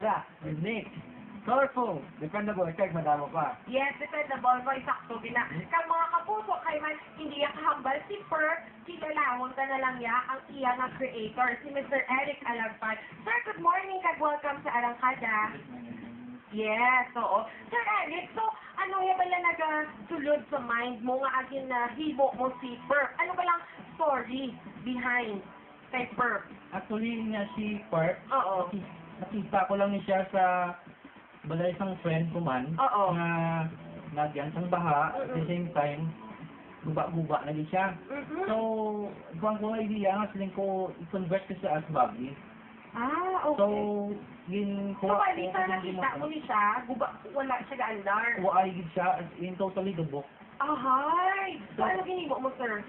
extra, unique, colorful, dependable, kag madamo pa. Yes, dependable, may sakto gina. Kag mga kapuso, kay man hindi ya kahambal si Per, kilalawon ka na lang ya ang iya nga creator, si Mr. Eric Alagpan. Sir, good morning, kag welcome sa Arangkada. Yes, oo. Sir Eric, so ano ya ba lang nagasulod sa mind mo nga agin na hibo mo si Per? Ano ba lang story behind kay Per? Actually nga si Park, Oo. nakita ko lang ni siya sa balay isang friend ko man, Oo. na nagyan sang baha, at the same time, guba-guba na din siya. Mhm. So, buwan ko idea nga siling ko i-convert ko sa Asbagli. Ah, okay. So, yun So, ko bali sa nakita mo ni siya, wala siya gaandar. Waay gid siya, as in totally gubok. Ahay! So, ano ginimo mo, sir?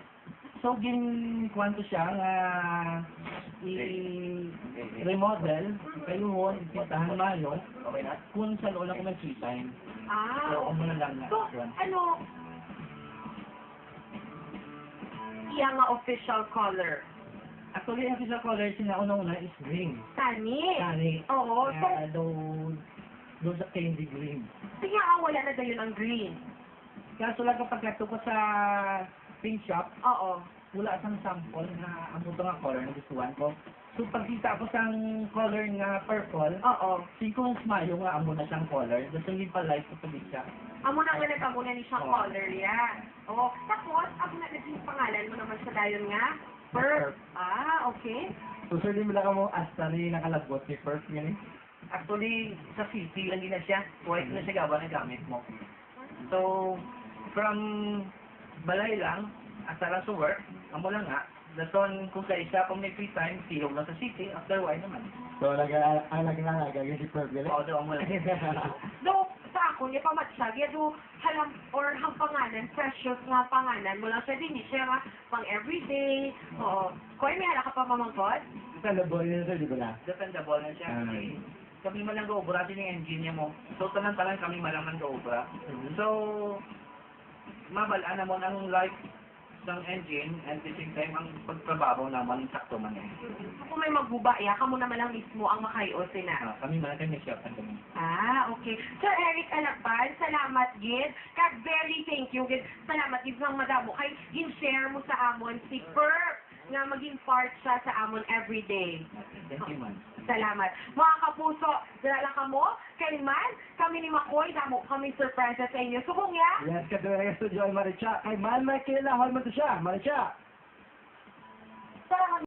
So, ginkuhan ko siya nga i-remodel, kayuhon, ipintahan mayon, kung sa loob ako may free time. Ah, So, okay. ano lang na. So, ano, iya nga official color. Actually, ang official color sinauna-una is green. Tani. Tani. Oo. So, Kaya doon sa candy green. sige wala na dayon ang green. Kaso lang kapag gato ko sa paint shop, Oo. wala sang sample na ang buto nga color na gustuhan ko. So pagkita ko sang color nga purple, Oo. singkong smayo nga amo na siyang color. Gusto hindi pa light ko pag siya. Amo na nga nagkamuna ni siyang Oo. color yan. Oo. Tapos, amo na naging pangalan mo naman sa dayon nga? Perp. Ah, okay. So sir, di mo lang mo asta ni nakalabot ni Perf yan eh? Actually, sa city lang din na siya. White na siya gawa na gamit mo. So, from balay lang, asa lang sa work, amo lang nga. Dason, kung sa isa, kung may free time, silog lang sa city, after while naman. So, ang naglalagay si Perf yan eh? Oo, daw mo lang. Do, sa ako, niya pamatsag, ya do, halam, or hang pangalan, precious nga pangalan, mula sa din, siya nga, pang everyday, oo. Koy, may hala ka pa mamangkot? Dependable yun sir, di ba na? Dependable na siya. Kasi kami man lang gaobra din yung engine niya mo. So, tanan-tanan kami malaman gaobra. So, mabalaan naman ang life ng engine and at the same time, ang pagtrabaho naman sakto man eh. Kung may magbuba, ya, kamo naman lang mismo ang makayo sina. Kami man kami shop kami. Ah, okay. Sir Eric Alagpan, salamat gid. Kag very thank you gid. Salamat gid ng madamo kay gin-share mo sa amon si Perp nga maging part siya sa amon everyday. Thank you man. Salamat. Mga kapuso, dala ka mo, kay Man, kami ni Makoy, damo kami surprise sa inyo. So kung ya, Yes, kadura yung studio ay Maricha. Kay Man, may kilala, hall mo to siya, Maricha. salamat.